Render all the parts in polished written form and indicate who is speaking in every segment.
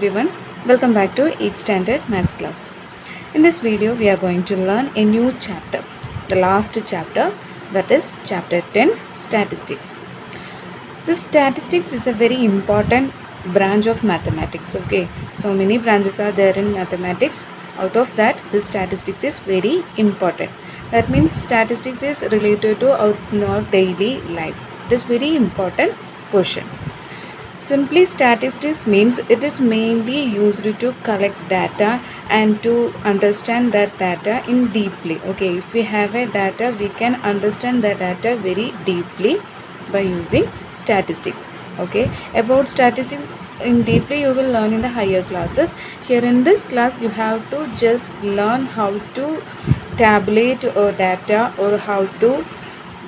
Speaker 1: everyone, welcome back to 8th standard maths class. In this video we are going to learn a new chapter, the last chapter, that is chapter 10, statistics. This statistics is a very important branch of mathematics. Okay, so many branches are there in mathematics. Out of that, this statistics is very important. That means statistics is related to our daily life. It is very important portion. Simply, statistics means it is mainly used to collect data and to understand that data in deeply. Okay, if we have a data, we can understand the data very deeply by using statistics. Okay, about statistics in deeply you will learn in the higher classes. Here in this class you have to just learn how to tabulate data or how to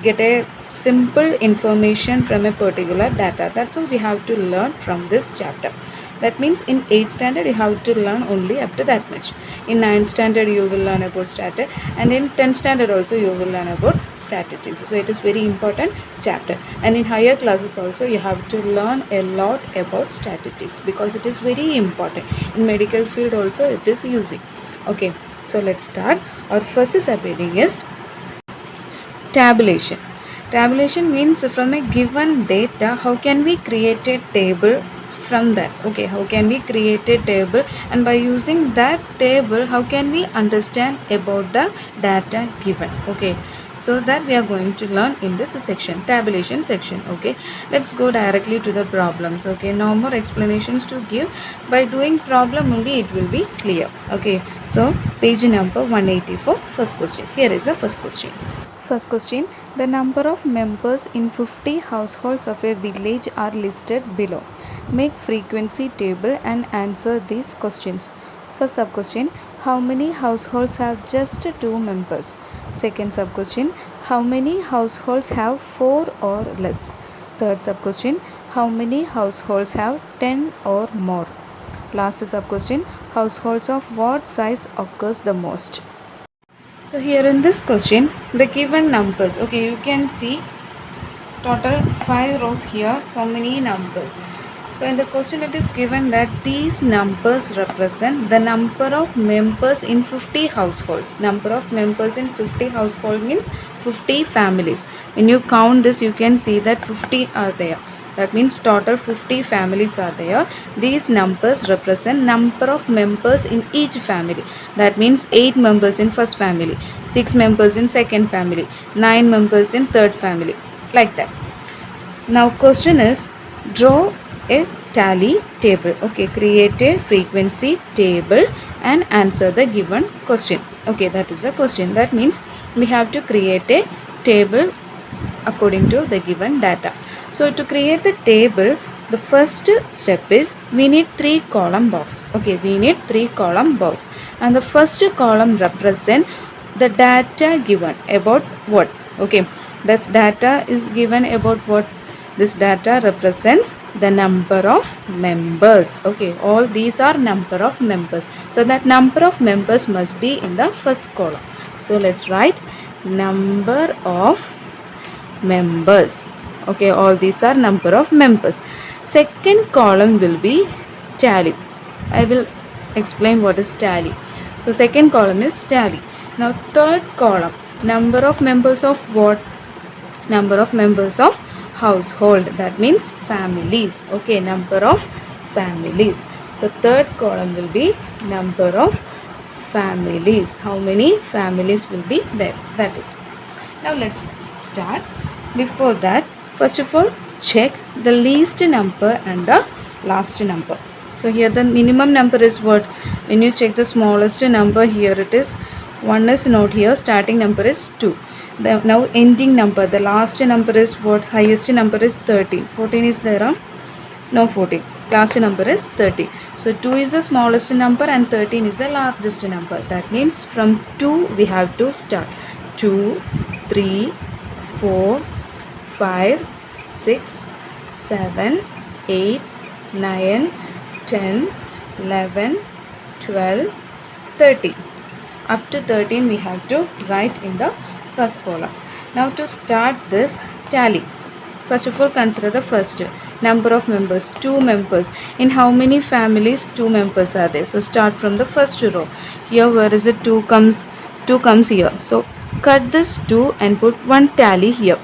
Speaker 1: get a simple information from a particular data. That's all we have to learn from this chapter. That means in 8th standard you have to learn only up to that much. In 9th standard you will learn about statistics, and in 10th standard also you will learn about statistics. So it is very important chapter, and in higher classes also you have to learn a lot about statistics because it is very important. In medical field also it is using. Okay, so let's start. Our first subheading is tabulation. Tabulation means from a given data, how can we create a table from that? Okay, how can we create a table, and by using that table, how can we understand about the data given? Okay, so that we are going to learn in this section, tabulation section. Okay, let's go directly to the problems. Okay, no more explanations to give. By doing problem only it will be clear. Okay, so page number 184, first question. Here is the first question. First question, the number of members in 50 households of a village are listed below. Make frequency table and answer these questions. First sub question, how many households have just 2 members? Second sub question, how many households have 4 or less? Third sub question, how many households have 10 or more? Last sub question, households of what size occurs the most? So here in this question, the given numbers, okay, you can see total 5 rows here, so many numbers. So in the question it is given that these numbers represent the number of members in 50 households. Number of members in 50 household means 50 families. When you count this, you can see that 50 are there. That means total 50 families are there. These numbers represent number of members in each family. That means 8 members in first family, 6 members in second family, 9 members in third family, like that. Now question is, draw a tally table. Okay, create a frequency table and answer the given question. Okay, that is a question. That means we have to create a table according to the given data. So to create the table, the first step is we need 3 column box. Okay, we need 3 column box, and the first column represent the data given about what. Okay, this data is given about what. This data represents the number of members. Okay, all these are number of members, so that number of members must be in the first column. So let's write number of members. Okay, all these are number of members. Second column will be tally. I will explain what is tally. So second column is tally. Now third column, number of members of what? Number of members of household, that means families. Okay, number of families. So third column will be number of families. How many families will be there? That is. Now let's start. Before that, first of all, check the least number and the last number. So here the minimum number is what? When you check the smallest number, here it is 1 is not here, starting number is 2. Now ending number, the last number is what? Highest number is 13. 14 is there, huh? No 14. Last number is 30. So 2 is the smallest number and 13 is the largest number. That means from 2 we have to start. 2, 3, 4, 5, 6, 7, 8, 9, 10, 11, 12, 13. Up to 13 we have to write in the first column. Now to start this tally, first of all consider the first Number of members, 2 members. In how many families 2 members are there? So start from the first row. Here where is it? 2 comes here. So cut this 2 and put 1 tally here.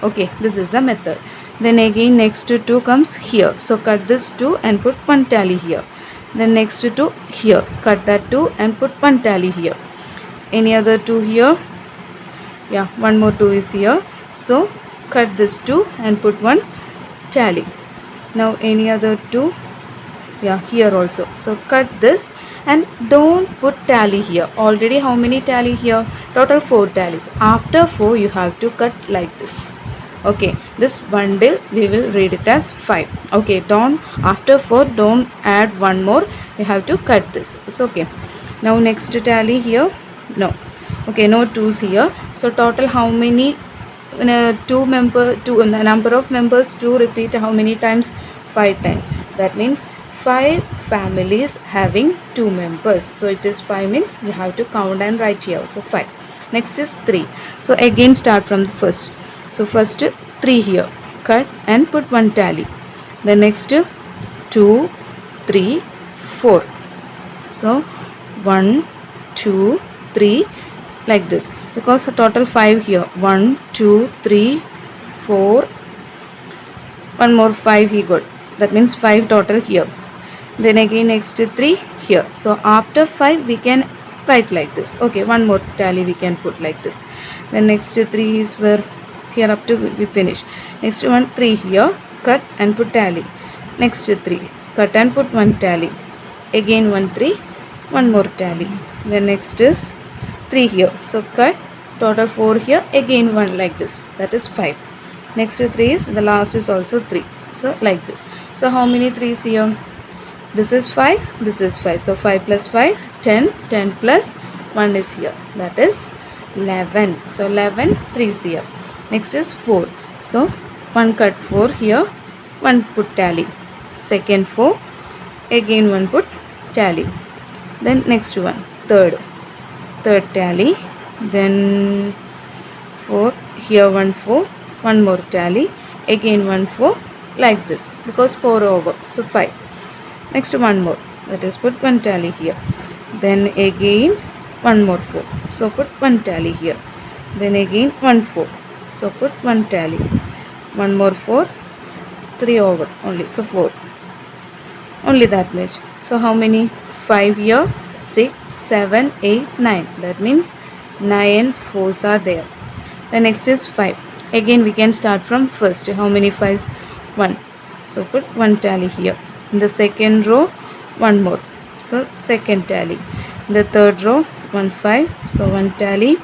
Speaker 1: Okay, this is a method. Then again next to 2 comes here. So cut this 2 and put 1 tally here. Then next to 2 here. Cut that 2 and put 1 tally here. Any other 2 here? Yeah, one more 2 is here. So cut this 2 and put 1 tally. Now any other 2? Yeah, here also. So cut this and don't put tally here. Already how many tally here? Total 4 tallies. After 4 you have to cut like this. Okay, this bundle we will read it as 5. Okay, don't, after 4 don't add one more, you have to cut this. It's okay. Now next tally here, no. Okay, no 2's here. So total how many? Number of members 2 repeat how many times? 5 times. That means 5 families having 2 members. So it is 5 means you have to count and write here. So 5. Next is 3. So again start from the first. So first 3 here, cut and put 1 tally. The next 2, 3, 4. So 1, 2, 3 like this, because the total 5 here. 1, 2, 3, 4. One more 5 he got. That means 5 total here. Then again next 3 here. So after 5 we can write like this. Okay, one more tally we can put like this. Then next 3 is where here up to we finish. Next one 3 here, cut and put tally. Next 3, cut and put 1 tally. Again 1 3, one more tally. Then next is 3 here. So cut, total 4 here, again 1 like this. That is 5. Next 3 is, the last is also 3. So like this. So how many 3's here? This is 5, this is 5. So 5 plus 5, 10, 10 plus 1 is here. That is 11. So 11 3's here. Next is 4. So 1 cut 4 here, 1 put tally. Second 4, again 1 put tally. Then next one, third tally. Then 4 here, 1 4, one more tally. Again 1 4 like this, because 4 over. So 5. Next one more, that is put 1 tally here. Then again one more 4. So put 1 tally here. Then again 1 4. So put 1 tally. One more 4, 3 over only. So 4. Only that much. So how many? 5 here, 6, 7, 8, 9. That means 9 4's are there. The next is 5. Again we can start from first. How many 5's? 1. So put 1 tally here. In the second row, one more. So second tally. In the third row, 1 5. So 1 tally.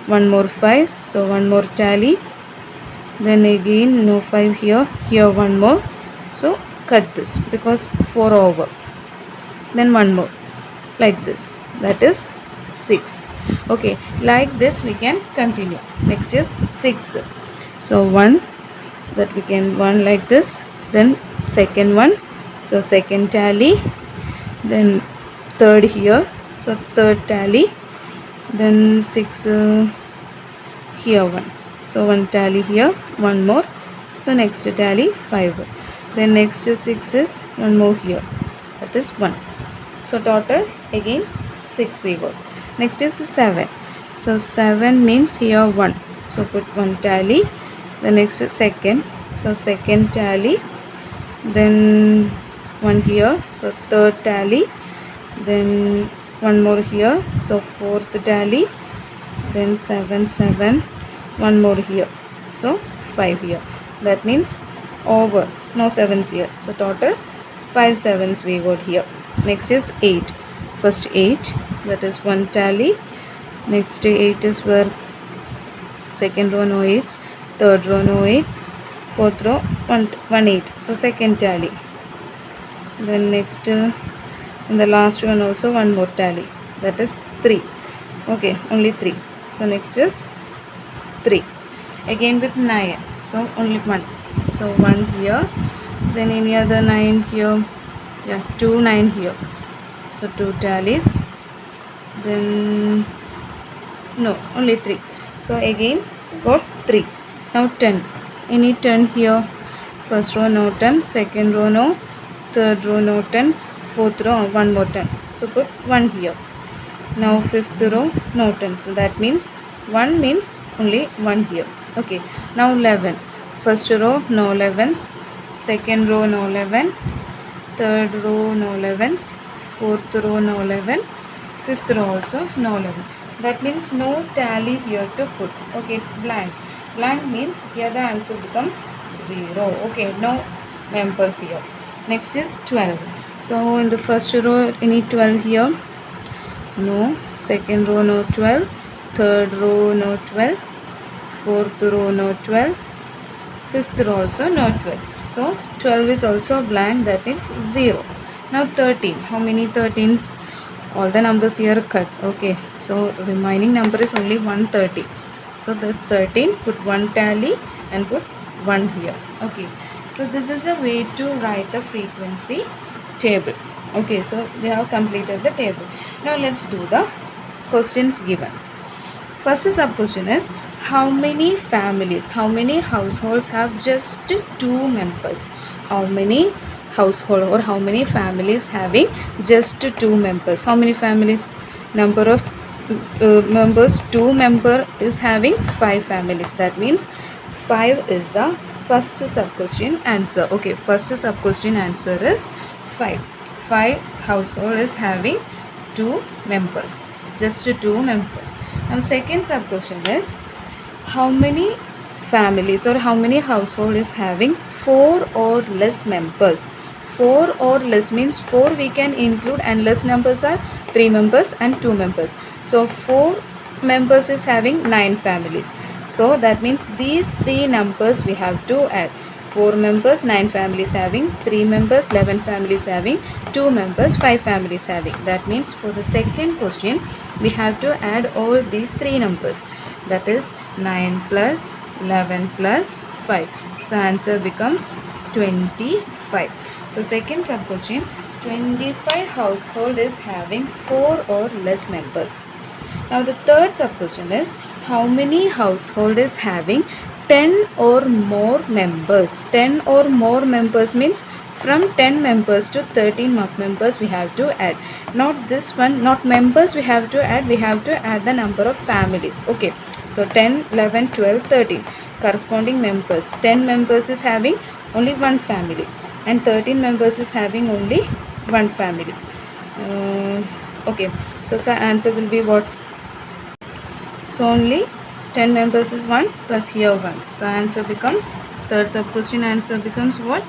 Speaker 1: One more 5. So 1 more tally. Then again no 5 here. Here one more. So cut this, because 4 over. Then one more like this. That is 6. Okay, like this we can continue. Next is 6. So 1, that we can 1 like this. Then second one. So second tally. Then third here. So third tally. Then 6 here 1. So 1 tally here, one more. So next tally 5. Then next 6 is one more here. That is 1. So total again 6 we got. Next is 7. So 7 means here 1. So put 1 tally. The next is second. So second tally. Then 1 here. So third tally. Then one more here. So fourth tally. Then 7 7. One more here. So 5 here. That means over. No 7's here. So total 5 7's we got here. Next is 8. First 8. That is 1 tally. Next 8 is where second row no 8's. Third row no 8's. Fourth row 1 8. So second tally. Then next in the last one also one more tally. That is 3. Okay, only 3. So next is 3. Again with 9. So only 1. So 1 here. Then any other 9 here. Yeah, 2 9 here. So 2 tallies. Then no, only 3. So again got 3. Now 10. Any 10 here. First row no 10, second row no, third row no 10s, fourth row one more 10. So put 1 here. Now fifth row no 10. So that means 1 means only 1 here. Okay. Now 11. First row no 11s, second row no 11, third row no 11s, fourth row no 11, fifth row also no 11. That means no tally here to put. Okay, it's blank. Blank means here the answer becomes 0. Okay, no members here. Next is 12. So in the first row you need 12 here. No. Second row no 12. Third row no 12. Fourth row no 12. Fifth row also no 12. So 12 is also blank, that is 0. Now 13. How many 13s? All the numbers here cut. Okay, so remaining number is only 130. So this 13, put 1 tally and put 1 here. Okay, so this is a way to write the frequency table. Okay, so we have completed the table. Now let's do the questions given. First sub question is, how many families, how many households have just 2 members? How many household or how many families having just 2 members? How many families? Number of members, 2 member is having 5 families. That means 5 is the first sub question answer. Okay, first sub question answer is 5. 5 household is having 2 members, just 2 members. Now second sub question is, how many families or how many household is having 4 or less members? 4 or less means 4 we can include and less numbers are 3 members and 2 members. So 4 members is having 9 families. So that means these 3 numbers we have to add. 4 members, 9 families having, 3 members, 11 families having, 2 members, 5 families having. That means for the second question we have to add all these 3 numbers. That is 9 plus 11 plus 5. So answer becomes 25. So second sub question, 25 household is having 4 or less members. Now the third sub question is, how many household is having 10 or more members? 10 or more members means from 10 members to 13 members we have to add. Not this one, not members we have to add, we have to add the number of families. Okay, so 10, 11, 12, 13 corresponding members. 10 members is having only one family and 13 members is having only one family. Okay, so answer will be what? So only 10 members is 1 plus here 1. So answer becomes, third sub question answer becomes what?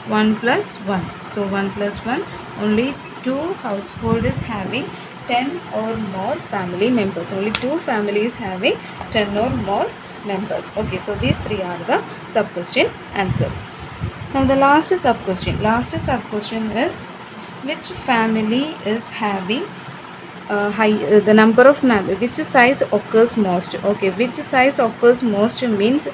Speaker 1: 1 plus 1. So 1 plus 1, only 2 household is having 10 or more family members. Only 2 families having 10 or more members. Okay, so these 3 are the sub question answer. Now the last sub question. Last sub question is, which family is having the number of which size occurs most? Okay, which size occurs most means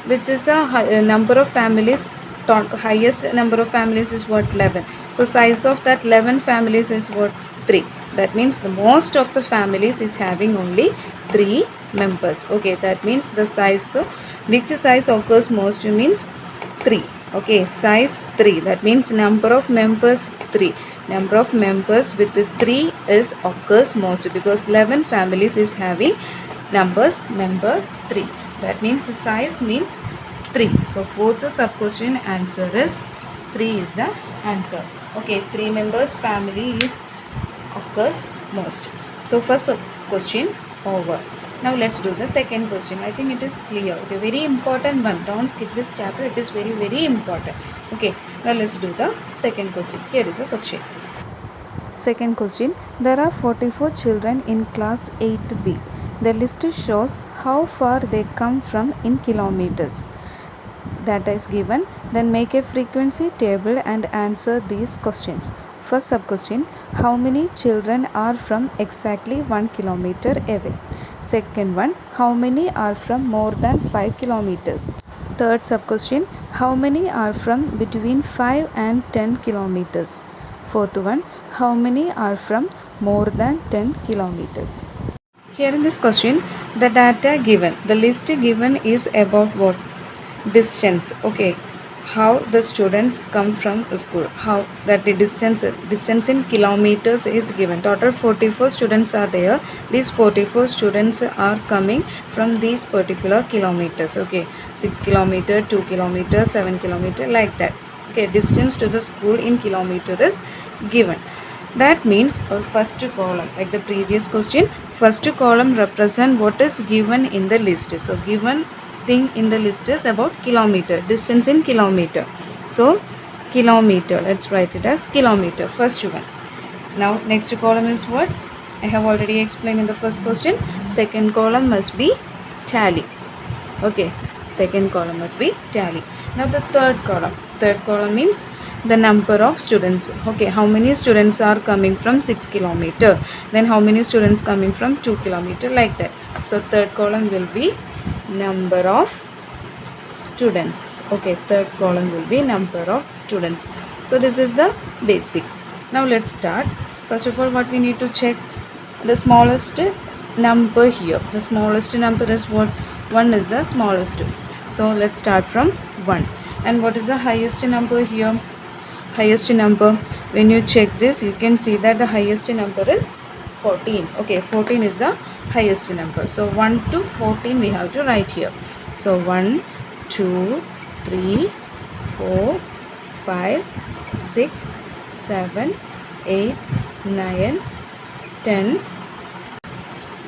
Speaker 1: which is the number of families, highest number of families is what? 11. So size of that 11 families is what? 3. That means the most of the families is having only 3 members. Okay, that means the size. So which size occurs most means 3. Okay, size 3. That means number of members 3. Number of members with 3 is occurs most because 11 families is having numbers member 3. That means size means 3. So fourth sub question answer is 3 is the answer. Okay, 3 members family is occurs most. So first question over. Now let's do the second question. I think it is clear. Okay, very important one. Don't skip this chapter. It is very, very important. Okay, now let's do the second question. Here is a question. Second question. There are 44 children in class 8B. The list shows how far they come from in kilometers. Data is given. Then make a frequency table and answer these questions. First sub question, how many children are from exactly 1 kilometer away? Second one, how many are from more than 5 kilometers? Third sub question, how many are from between 5 and 10 kilometers? Fourth one, how many are from more than 10 kilometers? Here in this question, the data given, the list given is about what? Distance. Okay, how the students come from school, how that the distance in kilometers is given. Total 44 students are there. These 44 students are coming from these particular kilometers. Okay, 6 kilometer, 2 kilometer, 7 kilometer, like that. Okay, distance to the school in kilometer is given. That means our first column, like the previous question, first column represent what is given in the list. So given thing in the list is about kilometer, distance in kilometer. So kilometer, let's write it as kilometer, first one. Now next column is what I have already explained in the first question. Second column must be tally. Okay, second column must be tally. Now the third column means the number of students. Okay, how many students are coming from 6 kilometer, then how many students coming from 2 kilometer, like that. So third column will be number of students. Okay, third column will be number of students. So this is the basic. Now let's start. First of all, what we need to check, the smallest number here. The smallest number is what? 1 is the smallest. So let's start from 1. And what is the highest number here? Highest number, when you check this, you can see that the highest number is 14. Okay, 14 is the highest number. So 1 to 14 we have to write here. So 1, 2, 3, 4, 5, 6, 7, 8, 9, 10.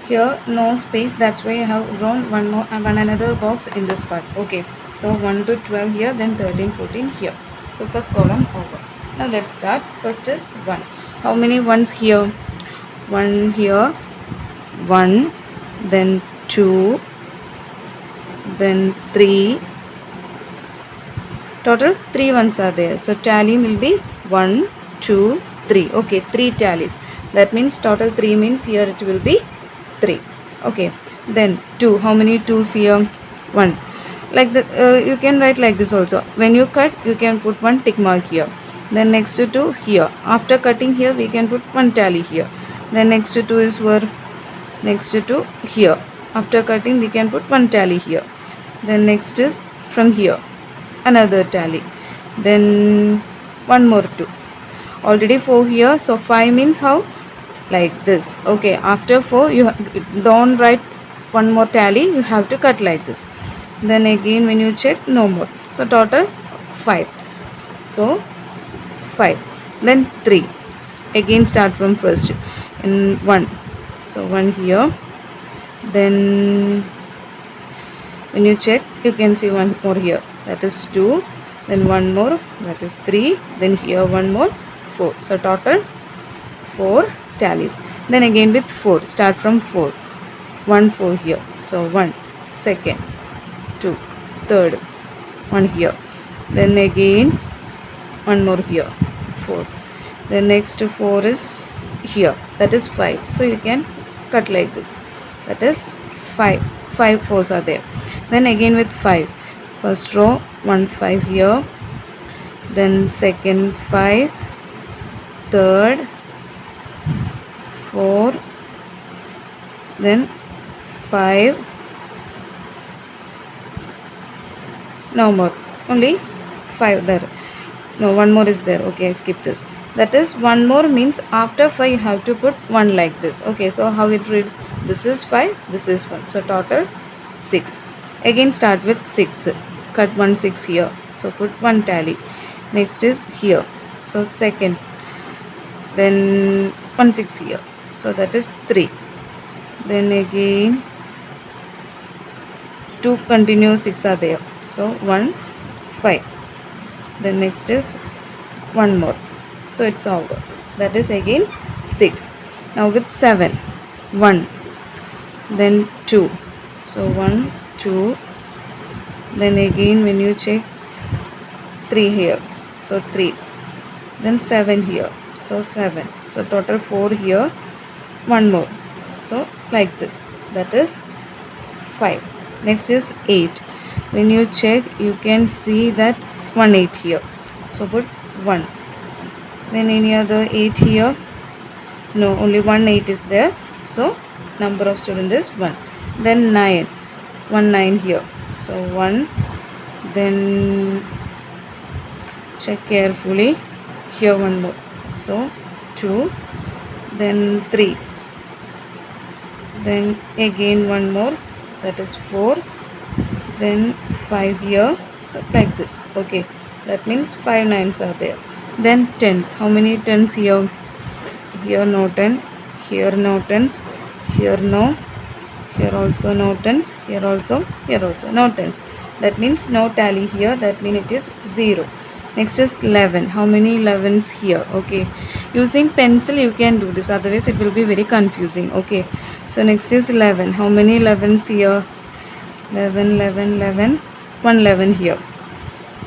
Speaker 1: Here no space, that's why I have drawn one another box in this part. Okay, so 1 to 12 here, then 13, 14 here. So first column over. Now let's start. First is 1. How many ones here? 1 here, 1, then 2, then 3. Total 3 ones are there. So tally will be 1, 2, 3. Okay, 3 tallies. That means total 3 means here it will be 3. Okay, then 2. How many 2s here? 1. Like that, you can write like this also. When you cut, you can put one tick mark here. Then next to 2 here. After cutting here, we can put one tally here. Then next to 2 is where? Next to 2 here. After cutting, we can put one tally here. Then next is from here, another tally. Then one more 2. Already 4 here. So 5 means how? Like this. Okay, after 4, you don't write one more tally. You have to cut like this. Then again when you check, no more. So total 5. So 5. Then 3. Again start from first. In 1. So 1 here. Then when you check, you can see one more here. That is 2. Then one more. That is 3. Then here one more. 4. So total 4 tallies. Then again with 4. Start from 4. 1, 4 here. So 1. Second. 2, third, 1 here, then again one more here, 4. The next 4 is here, that is 5. So you can cut like this, that is 5. 5 4s are there. Then again with 5, first row 1 5 here, then second 5, third 4, then 5. No more, only 5 there. No, one more is there. Okay, I skip this. That is one more means after 5 you have to put 1 like this. Okay, so how it reads? This is 5, this is 1. So total 6. Again start with 6. Cut 1 6 here. So put 1 tally. Next is here. So second. Then 1 6 here. So that is 3. Then again 2 continuous 6 are there. So 1 5. Then next is one more. So it's over. That is again 6. Now with 7, 1, then 2. So 1 2. Then again when you check, 3 here. So 3. Then 7 here. So 7. So total 4 here. One more. So like this. That is 5. Next is 8. When you check, you can see that 1 8 here. So put 1. Then any other 8 here? No, only 1 8 is there. So number of students is 1. Then 9. 1 9 here. So 1. Then check carefully. Here one more, so 2, then 3, then again one more, that is 4, then 5 here, so like this. Okay, that means 5 nines are there. Then 10, how many tens here? Here no 10, here no tens, here no, here also no tens, here also no tens. That means no tally here, that means it is 0. Next is 11, how many 11s here? Okay, using pencil you can do this, otherwise it will be very confusing. Okay, so next is 11, how many 11s here? 11, 11, 11, 1 11 here.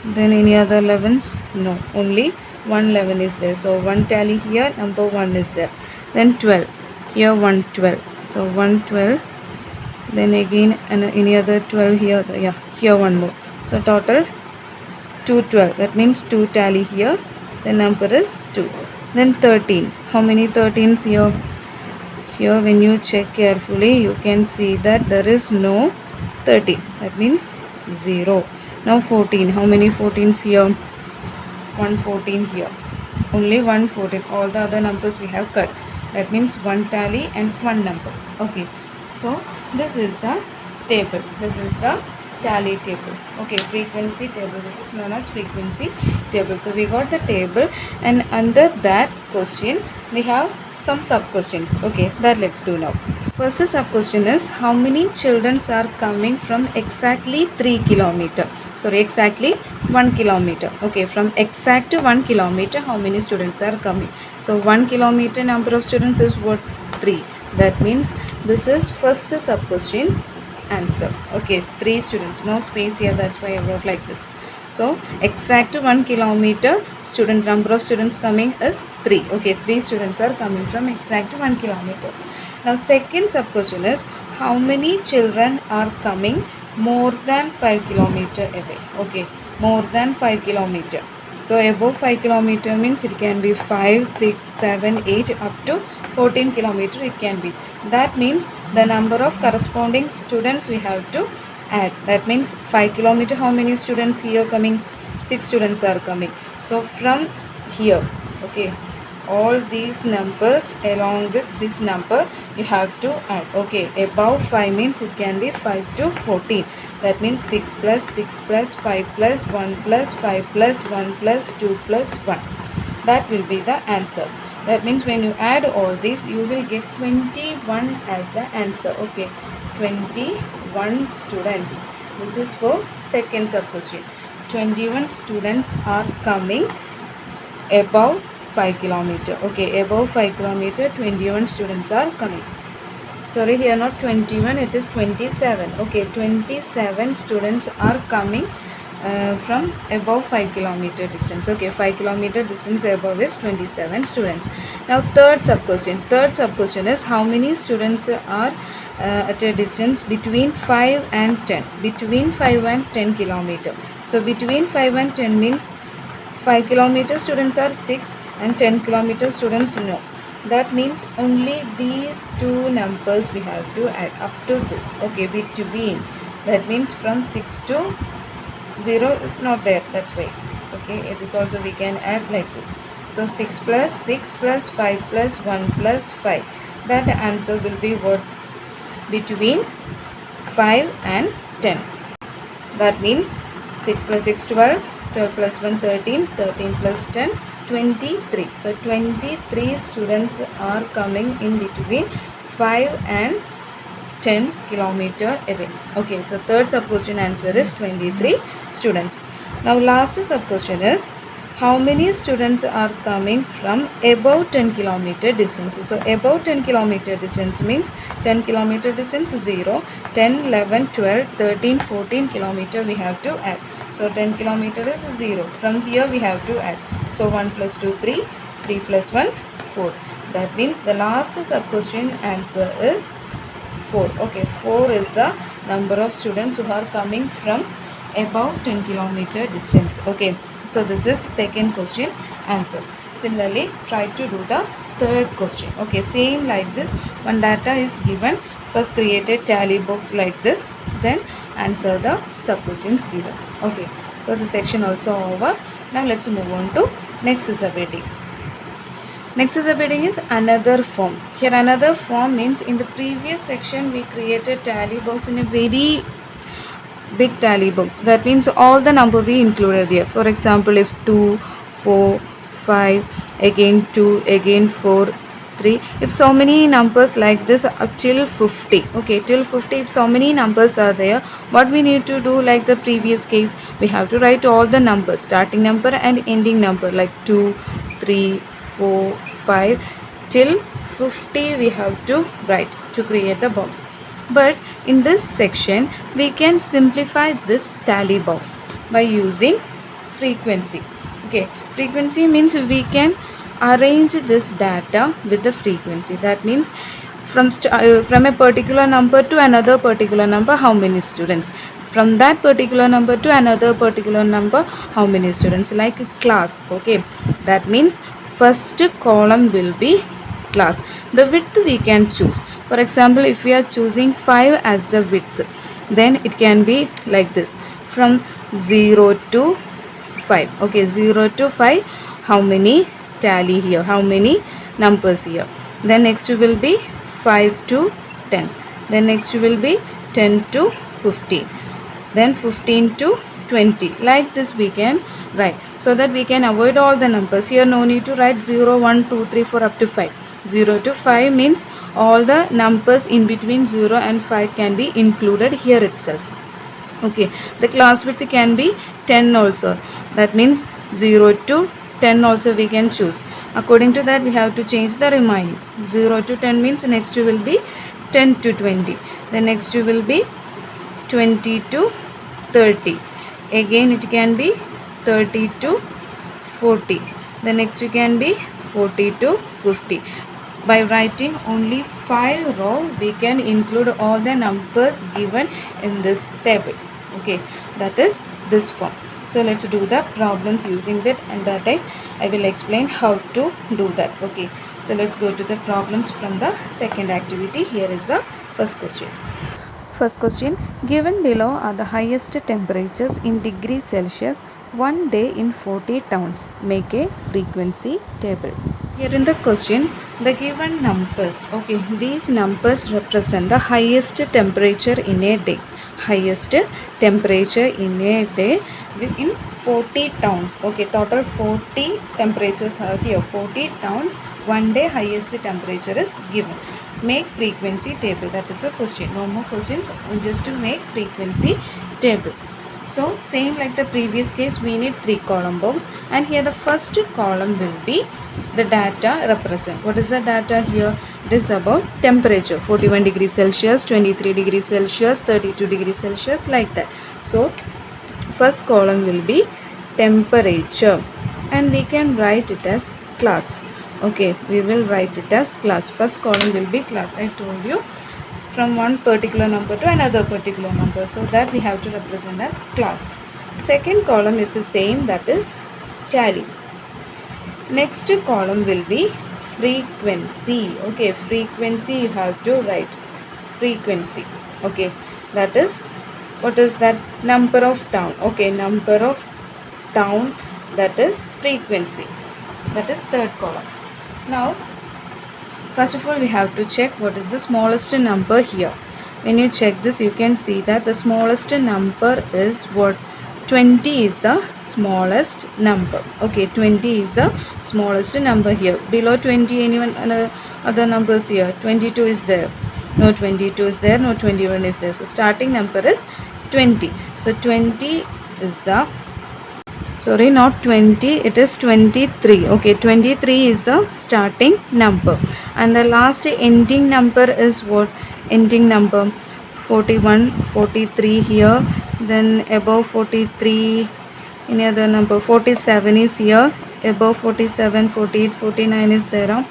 Speaker 1: Then any other 11s? No, only 1 11 is there, so 1 tally here, number 1 is there. Then 12, here 1 12, so 1 12, then again any other 12 here, yeah, here one more, so total 2 12, that means 2 tally here, the number is 2. Then 13, how many 13s here? Here when you check carefully you can see that there is no 13, that means 0. Now 14, how many 14s here? 114 here, only 114, all the other numbers we have cut, that means 1 tally and 1 number. Okay, so this is the table, this is the tally table. Okay, frequency table, this is known as frequency table. So we got the table, and under that question we have some sub questions. Okay, that let's do now. First sub question is, how many children are coming from exactly 3 kilometer? Sorry, exactly 1 kilometer. Okay, from exact 1 kilometer, how many students are coming? So 1 kilometer number of students is what? 3. That means this is first sub question answer. Okay, 3 students, no space here, that's why I wrote like this. So exact 1 kilometer student number of students coming is 3. Okay, 3 students are coming from exact 1 kilometer. Now second sub question is, how many children are coming more than 5 kilometer away? Okay, more than 5 kilometer. So above 5 kilometer means it can be 5, 6, 7, 8 up to 14 kilometer it can be. That means the number of corresponding students we have to add. That means 5 kilometer, how many students here coming? 6 students are coming. So from here, okay, all these numbers along with this number you have to add. Okay, above 5 means it can be 5 to 14. That means 6 plus 6 plus 5 plus 1 plus 5 plus 1 plus 2 plus 1. That will be the answer. That means when you add all these you will get 21 as the answer. Okay, 21 students. This is for second sub question. 21 students are coming above 5 kilometer. Okay, above 5 kilometer 21 students are coming. Sorry, here not 21, it is 27. Okay, 27 students are coming from above 5 kilometer distance. Okay, 5 kilometer distance above is 27 students. Now third sub question. Third sub question is, how many students are at a distance between 5 and 10? Between 5 and 10 kilometer. So between 5 and 10 means 5 kilometer students are 6 and 10 kilometer students no. That means only these two numbers we have to add up to this. Okay, between, that means from 6 to 0 is not there, that's why. Okay, this also we can add like this. So 6 plus 6 plus 5 plus 1 plus 5. That answer will be what? Between 5 and 10. That means 6 plus 6 12, 12 plus 1 13, 13 plus 10 23. So 23 students are coming in between 5 and 10 kilometer away. Okay, so third sub question answer is 23 students. Now last sub question is, how many students are coming from above 10 kilometer distance? So above 10 kilometer distance means 10 kilometer distance 0, 10, 11, 12, 13, 14 kilometer we have to add. So 10 kilometer is 0. From here we have to add. So 1 plus 2 3, 3 plus 1 4. That means the last sub question answer is 4. Okay, 4 is the number of students who are coming from above 10 kilometer distance. Okay, so this is second question answer. Similarly, try to do the third question. Okay, same like this. One data is given, first create a tally box like this, then answer the sub questions given. Okay, So the section also over. Now let's move on to next subheading. Next subheading is another form. Here another form means in the previous section we created tally box in a very big tally box. That means all the number we included here. For example, if 2, 4, 5, again 2, again 4, 3. If so many numbers like this up till 50. Okay, till 50 if so many numbers are there, what we need to do like the previous case, we have to write all the numbers, starting number and ending number like 2, 3, 4, 5 till 50 we have to write to create the box. But in this section we can simplify this tally box by using frequency. Okay, frequency means we can arrange this data with the frequency. That means from a particular number to another particular number, how many students, from that particular number to another particular number, how many students, like a class. Okay, that means first column will be class. The width we can choose. For example, if we are choosing 5 as the width, then it can be like this, from 0 to 5. Okay, 0 to 5, how many tally here, how many numbers here. Then next will be 5 to 10. Then next will be 10 to 15. Then 15 to 20. Like this we can write, so that we can avoid all the numbers. Here no need to write 0, 1, 2, 3, 4 up to 5. 0 to 5 means all the numbers in between 0 and 5 can be included here itself. Okay, the class width can be 10 also. That means 0 to 10 also we can choose. According to that we have to change the remaining. 0 to 10 means next will be 10 to 20. The next will be 20 to 30. Again it can be 30 to 40. The next can be 40 to 50. By writing only 5 rows we can include all the numbers given in this table. Okay, that is this form. So let's do the problems using that, and that I will explain how to do that. Okay, so let's go to the problems from the second activity. Here is the first question. First question, given below are the highest temperatures in degrees Celsius one day in 40 towns. Make a frequency table. Here in the question, the given numbers, okay, these numbers represent the highest temperature in a day. Highest temperature in a day in 40 towns. Okay, total 40 temperatures are here. 40 towns, one day highest temperature is given. Make frequency table. That is a question. No more questions, just to make frequency table. So same like the previous case, we need 3 column box, and here the first column will be the data represent. What is the data here? It is about temperature, 41 degrees Celsius, 23 degrees Celsius, 32 degrees Celsius, like that. So first column will be temperature, and we can write it as class. Okay, we will write it as class. First column will be class. I told you, from one particular number to another particular number, so that we have to represent as class. Second column is the same, that is tally. Next column will be frequency. Okay, frequency you have to write frequency. Okay, that is, what is that? Number of town. Okay, number of town, that is frequency. That is third column. Now first of all we have to check what is the smallest number here. When you check this, you can see that the smallest number is what? 20 is the smallest number. Okay, 20 is the smallest number here. Below 20, anyone other numbers here? 22 is there. No 22 is there. No 21 is there. So starting number is 20. So 20 is the, sorry, not 20, it is 23. Okay, 23 is the starting number, and the last ending number is what? Ending number 41, 43 here. Then above 43, any other number? 47 is here. Above 47, 48, 49 is there.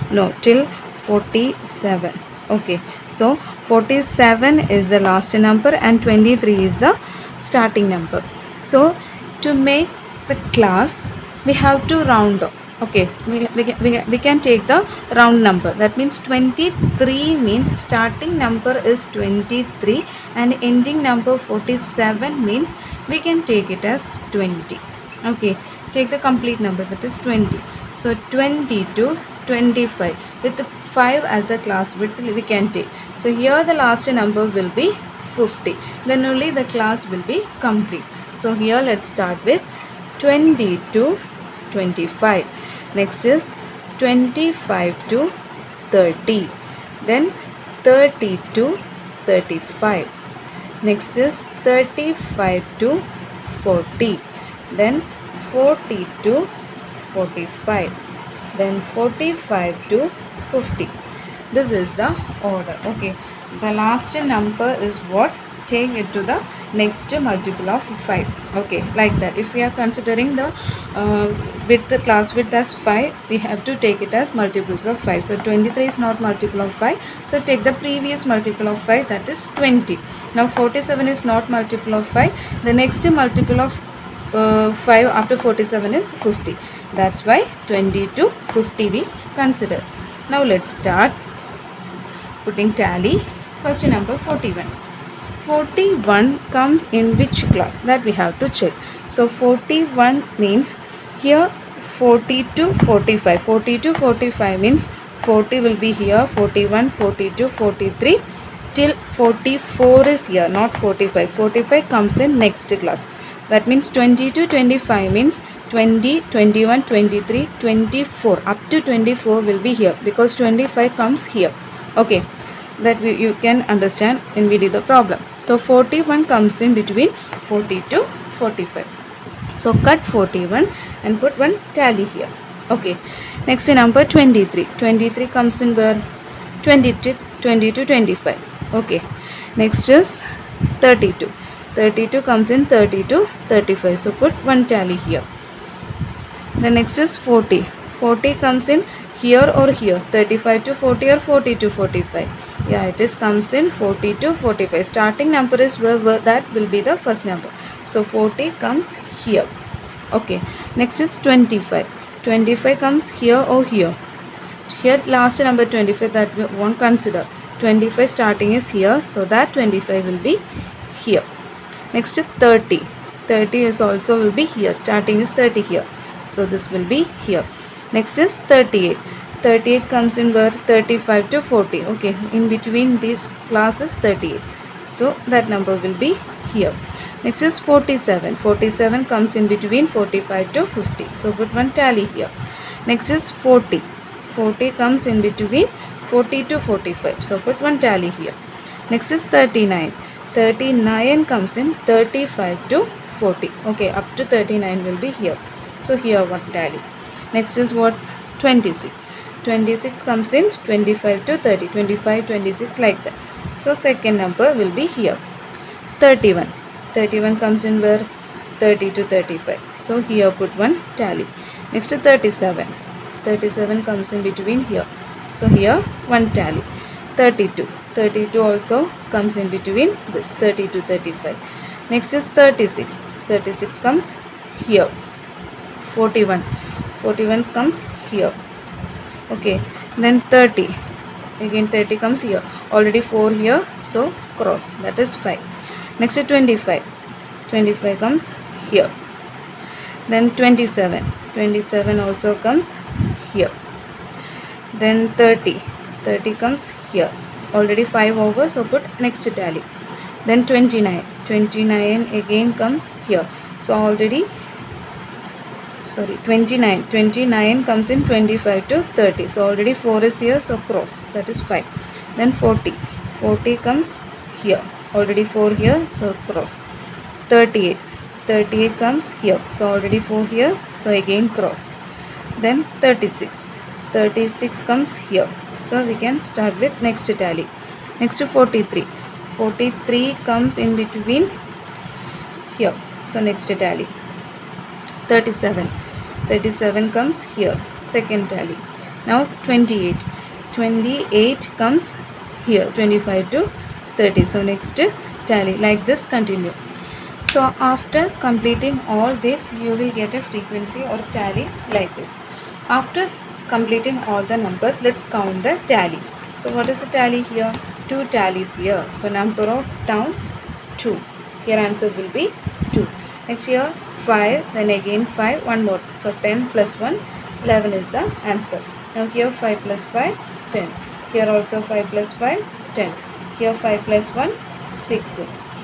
Speaker 1: No, till 47. Okay, so 47 is the last number and 23 is the starting number. So to make the class, we have to round off. Okay, we can take the round number. That means 23 means starting number is 23 and ending number 47 means we can take it as 20. Okay, take the complete number, that is 20. So 20 to 25 with 5 as a class width we can take. So here the last number will be 50. Then only the class will be complete. So here let's start with 20 to 25. Next is 25 to 30. Then 30 to 35. Next is 35 to 40. Then 40 to 45. Then 45 to 50. This is the order. Okay, the last number is what? Take it to the next multiple of 5. Okay, like that. If we are considering the width, the class width as 5, we have to take it as multiples of 5. So 23 is not multiple of 5, so take the previous multiple of 5, that is 20. Now 47 is not multiple of 5, the next multiple of 5 after 47 is 50. That's why 20 to 50 we consider. Now let's start putting tally. First number 41. 41 comes in which class? That we have to check. So 41 means here 40 to 45. 40 to 45 means 40 will be here, 41, 42, 43 till 44 is here, not 45. 45 comes in next class. That means 20 to 25 means 20, 21, 23, 24. Up to 24 will be here because 25 comes here. Okay, that you can understand when we do the problem. So 41 comes in between 40 to 45. So cut 41 and put one tally here. Okay, next number 23. 23 comes in where? 20 to 25. Okay, next is 32. 32 comes in 30 to 35. So put one tally here. The next is 40. 40 comes in here or here, 35 to 40 or 40 to 45. Yeah, it is comes in 40 to 45. Starting number is where that will be the first number. So 40 comes here. Okay, next is 25. 25 comes here or here. Here last number 25, that we won't consider. 25 starting is here, so that 25 will be here. Next is 30. 30 is also will be here. Starting is 30 here, so this will be here. Next is 38. 38 comes in where? 35 to 40. Okay, in between these classes 38. So that number will be here. Next is 47. 47 comes in between 45 to 50. So put one tally here. Next is 40. 40 comes in between 40 to 45. So put one tally here. Next is 39. 39 comes in 35 to 40. Okay, up to 39 will be here. So here one tally. Next is what? 26. 26 comes in 25 to 30. 25, 26 like that. So second number will be here. 31. 31 comes in where? 30 to 35. So here put one tally. Next to 37. 37 comes in between here. So here one tally. 32. 32 also comes in between this 30 to 35. Next is 36. 36 comes here. 41. 41 comes here. Okay, then 30. Again 30 comes here. Already 4 here, so cross. That is 5. Next is 25. 25 comes here. Then 27. 27 also comes here. Then 30. 30 comes here. Already 5 over, so put next tally. Then 29. 29 again comes here. So already 29. 29 comes in 25 to 30. So already 4 is here, so cross. That is 5. Then 40. 40 comes here. Already 4 here, so cross. 38. 38 comes here. So already 4 here, so again cross. Then 36. 36 comes here. So we can start with next tally. Next to 43. 43 comes in between here. So next tally. 37. 37 comes here. Second tally. Now 28. 28 comes here. 25 to 30. So next tally. Like this continue. So after completing all this, you will get a frequency or tally like this. After completing all the numbers, let's count the tally. So what is the tally here? 2 tallies here. So number of town 2. Here answer will be 2. Next here 5, then again 5, one more. So 10 plus 1, 11 is the answer. Now here 5 plus 5, 10. Here also 5 plus 5, 10. Here 5 plus 1, 6.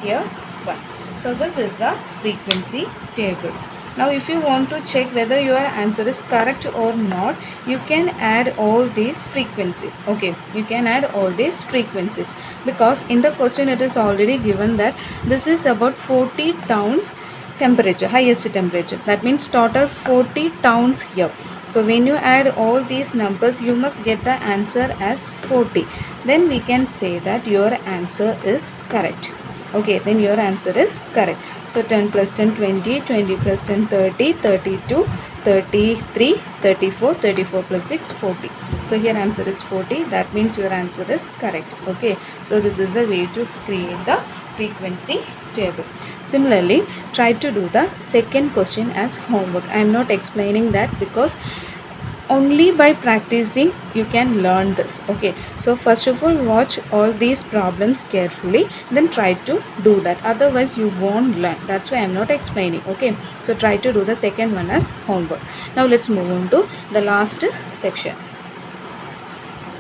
Speaker 1: Here 1. So this is the frequency table. Now if you want to check whether your answer is correct or not, you can add all these frequencies. Okay, you can add all these frequencies, because in the question it is already given that this is about 40 towns temperature, highest temperature. That means total 40 towns here. So when you add all these numbers, you must get the answer as 40. Then we can say that your answer is correct. Okay, then your answer is correct. So 10 plus 10, 20, 20 plus 10, 30, 32, 33, 34, 34 plus 6, 40. So here answer is 40. That means your answer is correct. Okay, so this is the way to create the frequency table. Similarly, try to do the second question as homework. I am not explaining that because only by practicing you can learn this. Okay, so first of all watch all these problems carefully, then try to do that, otherwise you won't learn. That's why I'm not explaining. Okay, so try to do the second one as homework. Now let's move on to the last section.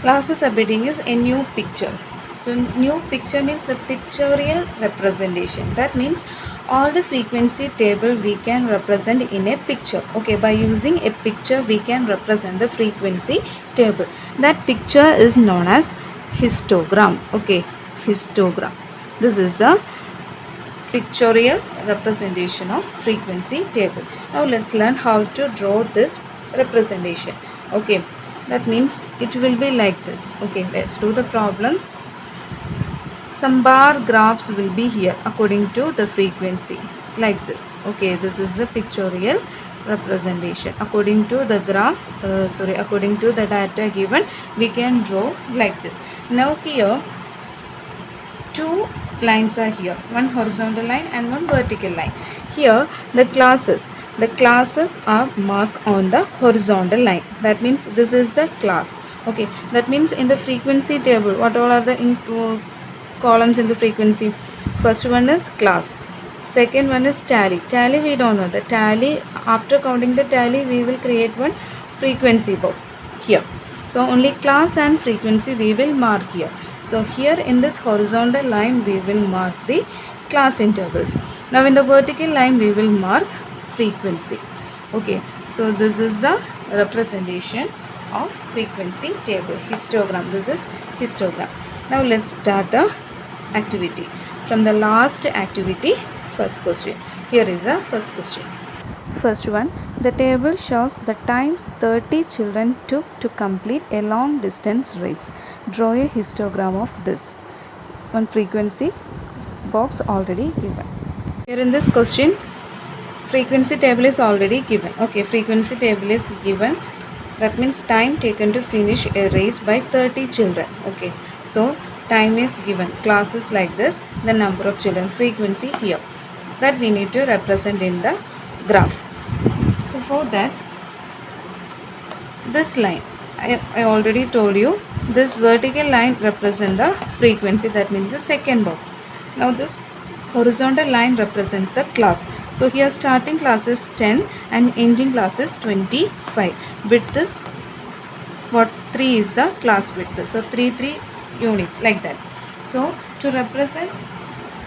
Speaker 1: Last subheading is a new picture. So new picture means the pictorial representation. That means all the frequency table we can represent in a picture. Okay, by using a picture we can represent the frequency table. That picture is known as histogram. Okay, histogram. This is a pictorial representation of frequency table. Now let's learn how to draw this representation. Okay, that means it will be like this. Okay, let's do the problems. Some bar graphs will be here according to the frequency, like this. Okay, this is a pictorial representation. According to the graph, according to the data given, we can draw like this. Now here two lines are here, one horizontal line and one vertical line. Here the classes are marked on the horizontal line. That means this is the class. Okay, that means in the frequency table, what all are the columns in the frequency? First one is class, second one is tally. Tally we don't know. The tally, after counting the tally we will create one frequency box here. So only class and frequency we will mark here. So here in this horizontal line we will mark the class intervals. Now in the vertical line we will mark frequency. Okay, so this is the representation of frequency table, histogram. This is histogram. Now let's start the activity. From the last activity, first question. Here is the first question. First one, the table shows the times 30 children took to complete a long distance race. Draw a histogram of this. One frequency box already given. Here in this question, frequency table is already given. Okay, frequency table is given. That means time taken to finish a race by 30 children. Okay, so time is given, classes like this, the number of children, frequency here, that we need to represent in the graph. So for that, this line I already told you, this vertical line represents the frequency, that means the second box. Now this horizontal line represents the class. So here starting class is 10 and ending class is 25. Width is what? 3 is the class width. So 3 unit, like that. So to represent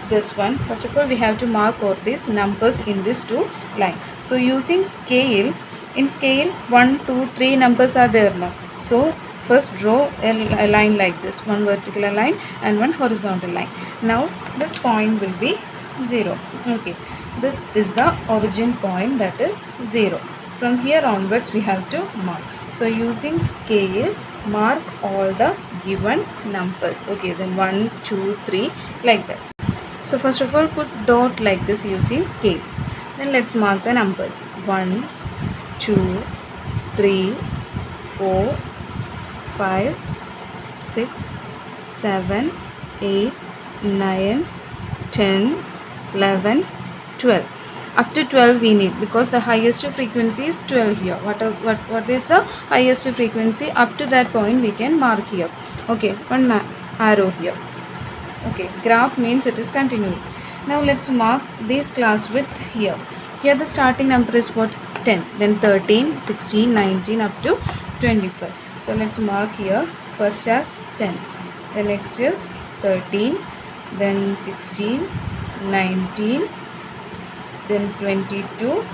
Speaker 1: this one, first of all we have to mark all these numbers in this two line. So using scale, in scale 1, 2, 3 numbers are there now. So first draw a line like this, one vertical line and one horizontal line. Now this point will be 0. Okay, this is the origin point, that is 0. From here onwards we have to mark. So using scale, mark all the given numbers. Okay, then 1, 2, 3, like that. So first of all put dot like this using scale. Then let's mark the numbers. 1, 2, 3, 4, 5, 6, 7, 8, 9, 10, 11, 12. Up to 12 we need, because the highest frequency is 12 here. What is the highest frequency? Up to that point we can mark here. Okay, one arrow here. Okay, graph means it is continuing. Now let's mark this class width here. Here the starting number is what? 10, then 13, 16, 19 up to 25. So let's mark here first as 10, the next is 13, then 16, 19, then 22,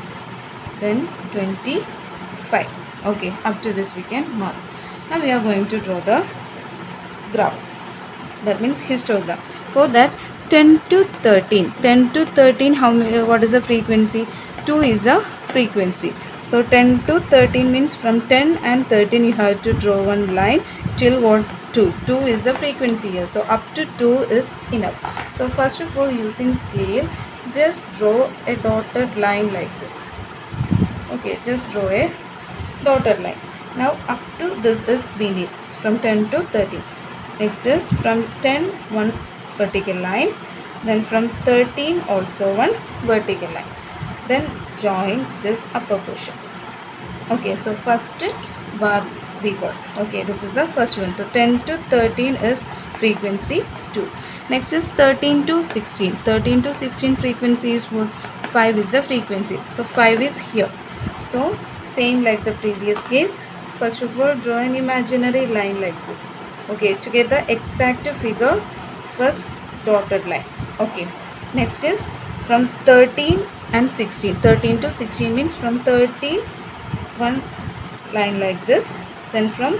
Speaker 1: then 25. Okay, up to this we can mark. Now we are going to draw the graph, that means histogram. For that, 10 to 13, 10 to 13, what is the frequency? 2 is a frequency. So 10 to 13 means from 10 and 13 you have to draw one line till what? 2 is the frequency here. So up to 2 is enough. So first of all, using scale, just draw a dotted line like this. Okay, just draw a dotted line. Now up to this is we need from 10 to 13. Next is from 10 one vertical line, then from 13 also one vertical line, then join this upper portion. Okay, so first bar we got. Okay, this is the first one. So 10 to 13 is frequency 2. Next is 13 to 16. 13 to 16 frequency is what? 5 is the frequency. So 5 is here. So same like the previous case. First of all, draw an imaginary line like this. Okay, to get the exact figure, first dotted line. Okay, next is from 13 and 16. 13 to 16 means from 13 one line like this, then from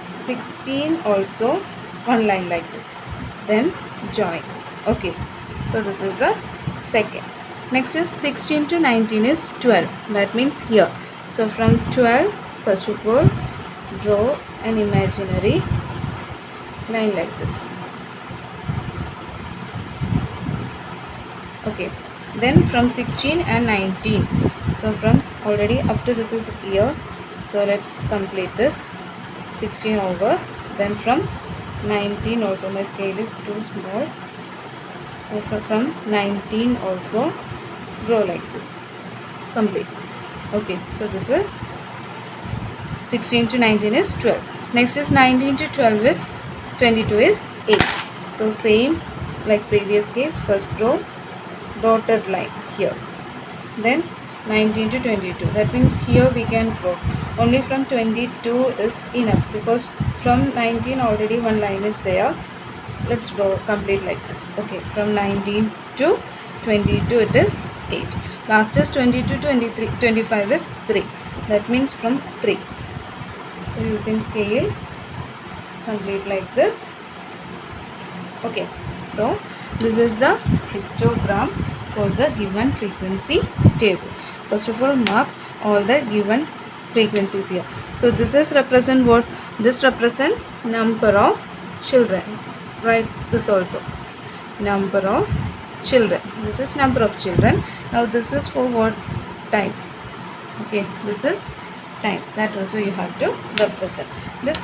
Speaker 1: 16 also one line like this, then join. Okay, so this is the second. Next is 16 to 19 is 12, that means here. So from 12, first of all, draw an imaginary line like this. Okay, then from 16 and 19, so from already up to this is here, so let's complete this. 16 over, then from 19 also, my scale is too small, so from 19 also draw like this, complete. Okay, so this is 16 to 19 is 12. Next is 19 to 12 is 22 is 8. So same like previous case, first draw dotted line here, then 19 to 22, that means here we can cross. Only from 22 is enough, because from 19 already one line is there. Let's draw complete like this. Okay, from 19 to 22 it is 8. Last is 22 23 25 is 3, that means from 3. So using scale, complete like this. Okay, so this is the histogram for the given frequency table. First of all, mark all the given frequencies here. So this is represent what? This represent number of children. Write this also, number of children. This is number of children. Now this is for what? Time. Okay, this is time. That also you have to represent. This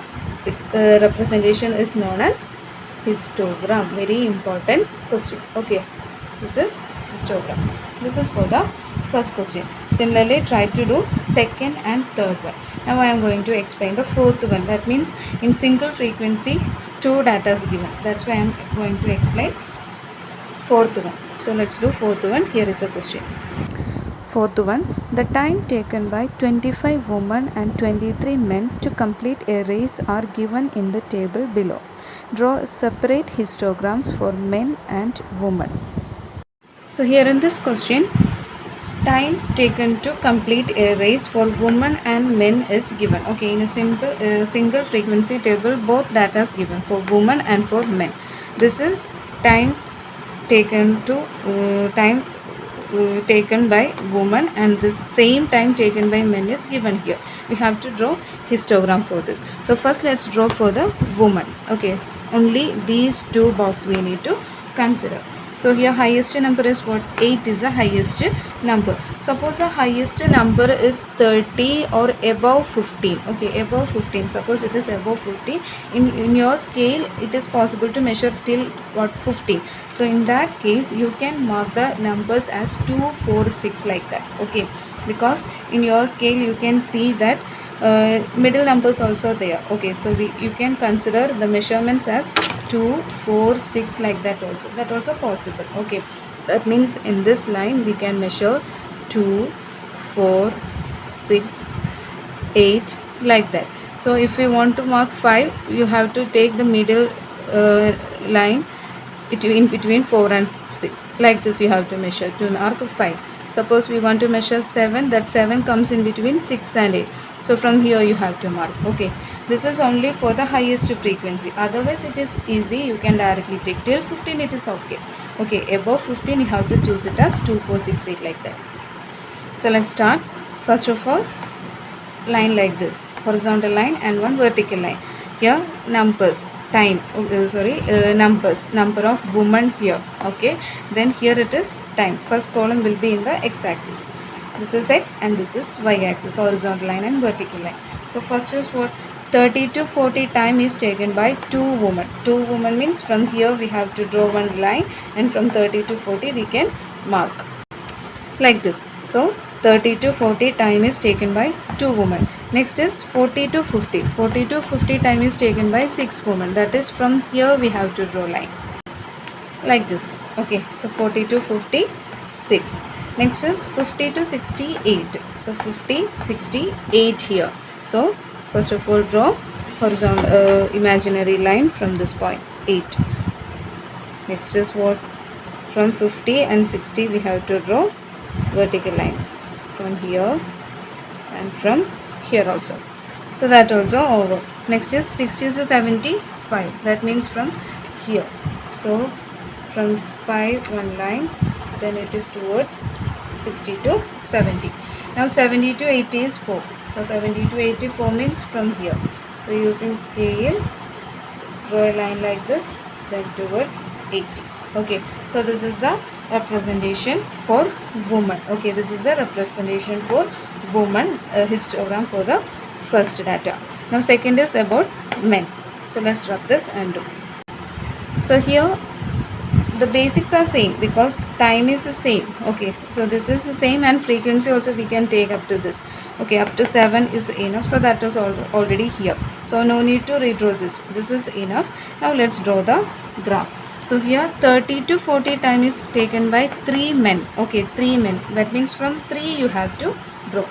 Speaker 1: representation is known as histogram. Very important question. Okay, this is histogram. This is for the first question. Similarly, try to do second and third one. Now I am going to explain the fourth one. That means in single frequency 2 data is given. That's why I am going to explain fourth one. So let's do fourth one. Here is a question. Fourth one, the time taken by 25 women and 23 men to complete a race are given in the table below. Draw separate histograms for men and women. So here in this question, time taken to complete a race for women and men is given. Okay, in a single frequency table, both data is given for women and for men. This is time taken to taken by woman, and this same time taken by men is given here. We have to draw histogram for this. So first let's draw for the woman. Okay, only these two boxes we need to consider. So here highest number is what? 8 is the highest number. Suppose the highest number is 30 or above 15. Okay, above 15. Suppose it is above 15. In your scale, it is possible to measure till what? 15. So in that case, you can mark the numbers as 2, 4, 6 like that. Okay, because in your scale you can see that middle numbers also there. Okay, so you can consider the measurements as 2, 4, 6 like that also. That also possible. Okay, that means in this line we can measure 2, 4, 6, 8 like that. So if we want to mark 5, you have to take the middle line between 4 and 6 like this. You have to measure to mark 5. Suppose we want to measure 7, that 7 comes in between 6 and 8. So from here you have to mark. Okay, this is only for the highest frequency. Otherwise it is easy, you can directly take till 15, it is okay. Okay, above 15 you have to choose it as 2, 4, 6, 8 like that. So let's start. First of all, line like this, horizontal line and one vertical line. Here numbers, time, numbers, number of women here. Okay, then here it is time. First column will be in the x-axis. This is x and this is y-axis, horizontal line and vertical line. So first is what? 30 to 40 time is taken by 2 women. 2 women means from here we have to draw one line, and from 30 to 40 we can mark like this. So 30 to 40 time is taken by 2 women. Next is 40 to 50. 40 to 50 time is taken by 6 women. That is from here we have to draw line like this. Okay, so 40 to 50, 6. Next is 50 to 68. So 50, 68 here. So first of all draw horizontal imaginary line from this point, 8. Next is what? From 50 and 60 we have to draw vertical lines from here and from here also. So that also over. Next is 60 to 75. That means from here. So from 5 one line, then it is towards 60 to 70. Now 70 to 80 is 4. So 70 to 84 means from here. So using scale, draw a line like this, then towards 80. Okay, so this is the representation for woman. Okay, this is the representation for woman, histogram for the first data. Now second is about men. So let's rub this and do. So here the basics are same because time is the same. Okay, so this is the same, and frequency also we can take up to this. Okay, up to 7 is enough, so that is already here, so no need to redraw this. This is enough. Now let's draw the graph. So here 30 to 40 time is taken by 3 men. Okay, 3 men. That means from 3 you have to draw.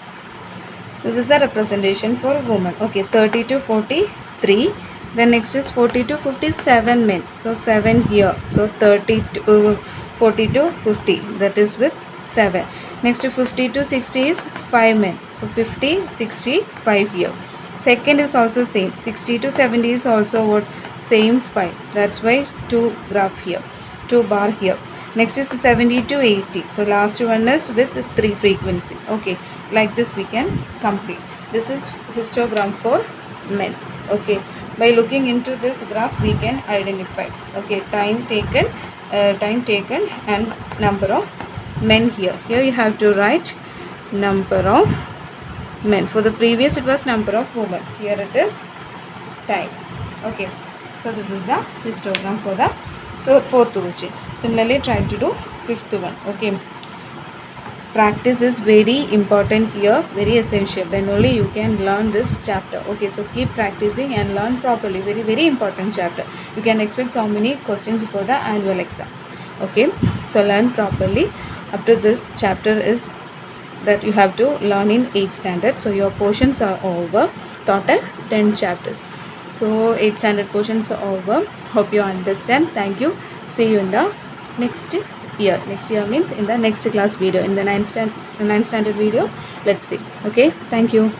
Speaker 1: This is a representation for woman. Okay, 30 to 40, 3. Then next is 40 to 57 men. So 7 here. So 30 to 40 to 50. That is with 7. Next to 50 to 60 is 5 men. So 50, 60, 5 here. Second is also same. 60 to 70 is also what? Same 5. That's why 2 graph here. 2 bar here. Next is 70 to 80. So last one is with 3 frequency. Okay, like this we can complete. This is histogram for men. Okay, by looking into this graph we can identify. Okay, time taken and number of men here. Here you have to write number of men. For the previous it was number of women. Here it is time. Okay, so this is the histogram for the fourth question. Similarly try to do fifth one. Okay, practice is very important here, very essential. Then only you can learn this chapter. Okay, so keep practicing and learn properly. Very, very important chapter. You can expect so many questions for the annual exam. Okay, so learn properly. Up to this chapter is that you have to learn in 8th standard. So your portions are over. Total 10 chapters. So 8th standard portions are over. Hope you understand. Thank you. See you in the next year. Next year means in the next class video, in the 9th standard video. Let's see. Okay, thank you.